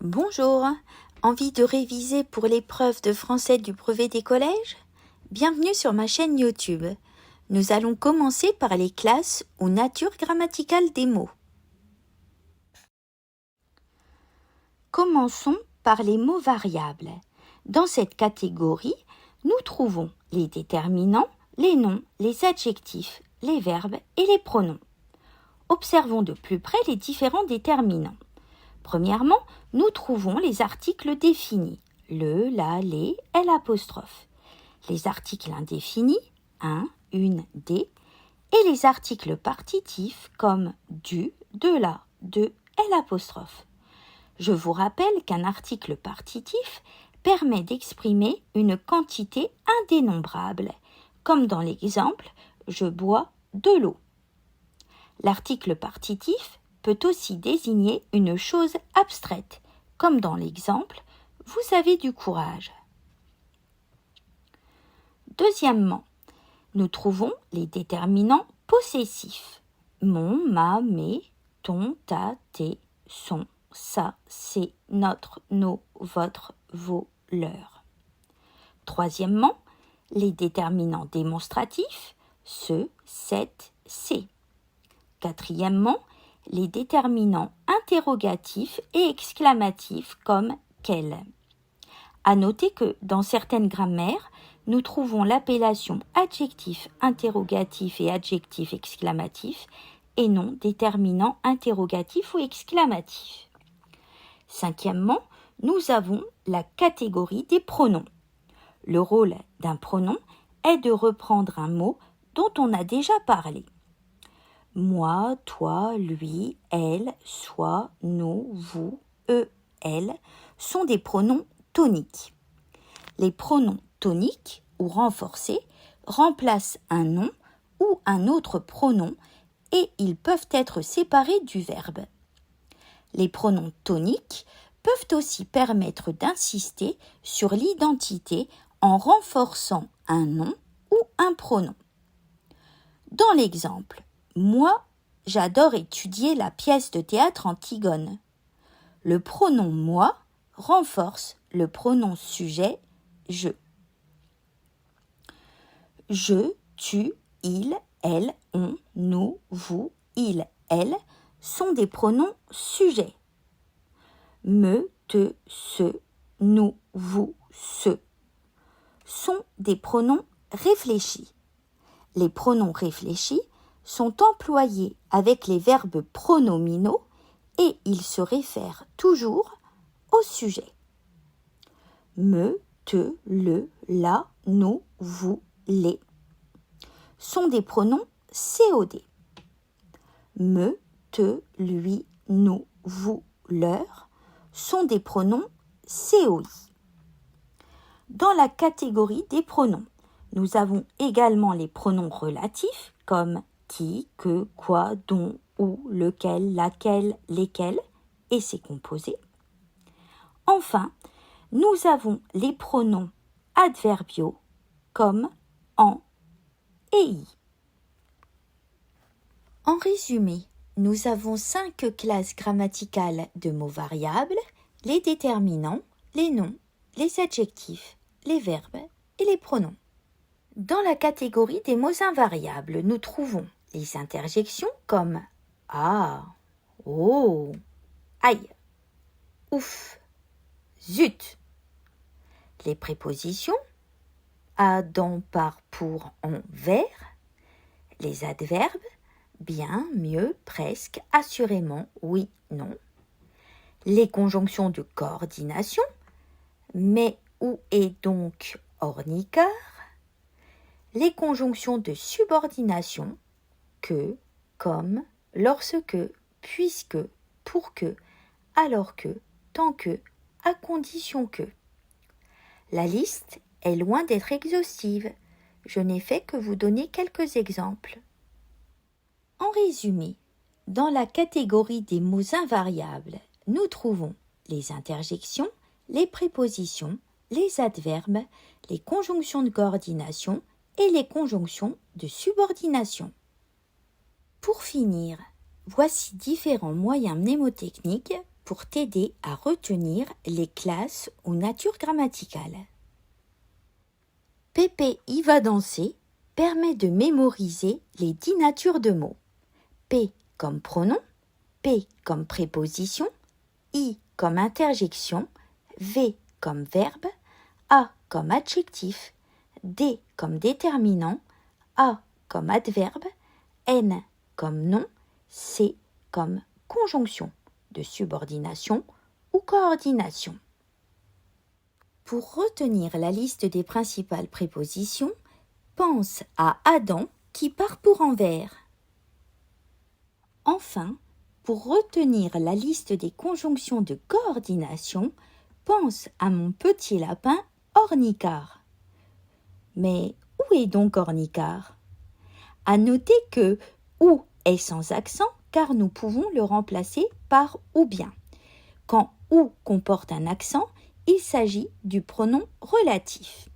Bonjour, envie de réviser pour l'épreuve de français du brevet des collèges? Bienvenue sur ma chaîne YouTube. Nous allons commencer par les classes ou nature grammaticale des mots. Commençons par les mots variables. Dans cette catégorie, nous trouvons les déterminants, les noms, les adjectifs, les verbes et les pronoms. Observons de plus près les différents déterminants. Premièrement, nous trouvons les articles définis, le, la, les, l'apostrophe. Les articles indéfinis, un, une, des, et les articles partitifs comme du, de la, de, l'apostrophe. Je vous rappelle qu'un article partitif permet d'exprimer une quantité indénombrable, comme dans l'exemple « je bois de l'eau ». L'article partitif peut aussi désigner une chose abstraite, comme dans l'exemple « vous avez du courage ». Deuxièmement, nous trouvons les déterminants possessifs. Mon, ma, mes, ton, ta, tes, son, ça, c'est, notre, nos, votre, vos, leur. Troisièmement, les déterminants démonstratifs, ce, cette, c'est. Quatrièmement, les déterminants interrogatifs et exclamatifs comme quel. À noter que dans certaines grammaires, nous trouvons l'appellation adjectif interrogatif et adjectif exclamatif et non déterminant interrogatif ou exclamatif. Cinquièmement, nous avons la catégorie des pronoms. Le rôle d'un pronom est de reprendre un mot dont on a déjà parlé. Moi, toi, lui, elle, soi, nous, vous, eux, elle sont des pronoms toniques. Les pronoms toniques ou renforcés remplacent un nom ou un autre pronom et ils peuvent être séparés du verbe. Les pronoms toniques peuvent aussi permettre d'insister sur l'identité en renforçant un nom ou un pronom. Dans l'exemple, moi, j'adore étudier la pièce de théâtre Antigone. Le pronom moi renforce le pronom sujet je. Je, tu, il, elle, on, nous, vous, il, elle sont des pronoms sujets. Me, te, ce, nous, vous, ce sont des pronoms réfléchis. Les pronoms réfléchis sont employés avec les verbes pronominaux et ils se réfèrent toujours au sujet. Me, te, le, la, nous, vous, les sont des pronoms COD. Me, te, lui, nous, vous, leur sont des pronoms COI. Dans la catégorie des pronoms, nous avons également les pronoms relatifs comme qui, que, quoi, dont, où, lequel, laquelle, lesquels et ses composés. Enfin, nous avons les pronoms adverbiaux comme en et i. En résumé, nous avons 5 classes grammaticales de mots variables, les déterminants, les noms, les adjectifs, les verbes et les pronoms. Dans la catégorie des mots invariables, nous trouvons les interjections comme ah, oh, aïe, ouf, zut. Les prépositions à, dans, par, pour, en, vers. Les adverbes bien, mieux, presque, assurément, oui, non. Les conjonctions de coordination mais, où est donc, ornicar. Les conjonctions de subordination que, comme, lorsque, puisque, pour que, alors que, tant que, à condition que. La liste est loin d'être exhaustive. Je n'ai fait que vous donner quelques exemples. En résumé, dans la catégorie des mots invariables, nous trouvons les interjections, les prépositions, les adverbes, les conjonctions de coordination et les conjonctions de subordination. Pour finir, voici différents moyens mnémotechniques pour t'aider à retenir les classes ou natures grammaticales. Pépé y va danser permet de mémoriser les 10 natures de mots. P comme pronom, P comme préposition, I comme interjection, V comme verbe, A comme adjectif, D comme déterminant, A comme adverbe, N comme nom, C comme conjonction de subordination ou coordination. Pour retenir la liste des principales prépositions, pense à Adam qui part pour Anvers. Enfin, pour retenir la liste des conjonctions de coordination, pense à mon petit lapin Ornicard. Mais où est donc Ornicard? À noter que OU est sans accent car nous pouvons le remplacer par ou bien. Quand OU comporte un accent, il s'agit du pronom relatif.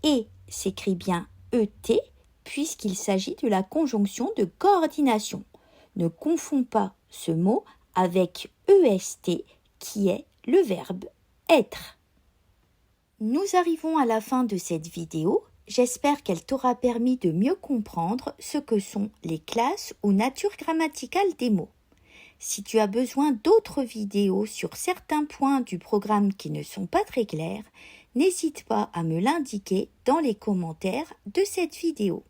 Et s'écrit bien ET puisqu'il s'agit de la conjonction de coordination. Ne confonds pas ce mot avec EST qui est le verbe être. Nous arrivons à la fin de cette vidéo. J'espère qu'elle t'aura permis de mieux comprendre ce que sont les classes ou natures grammaticales des mots. Si tu as besoin d'autres vidéos sur certains points du programme qui ne sont pas très clairs, n'hésite pas à me l'indiquer dans les commentaires de cette vidéo.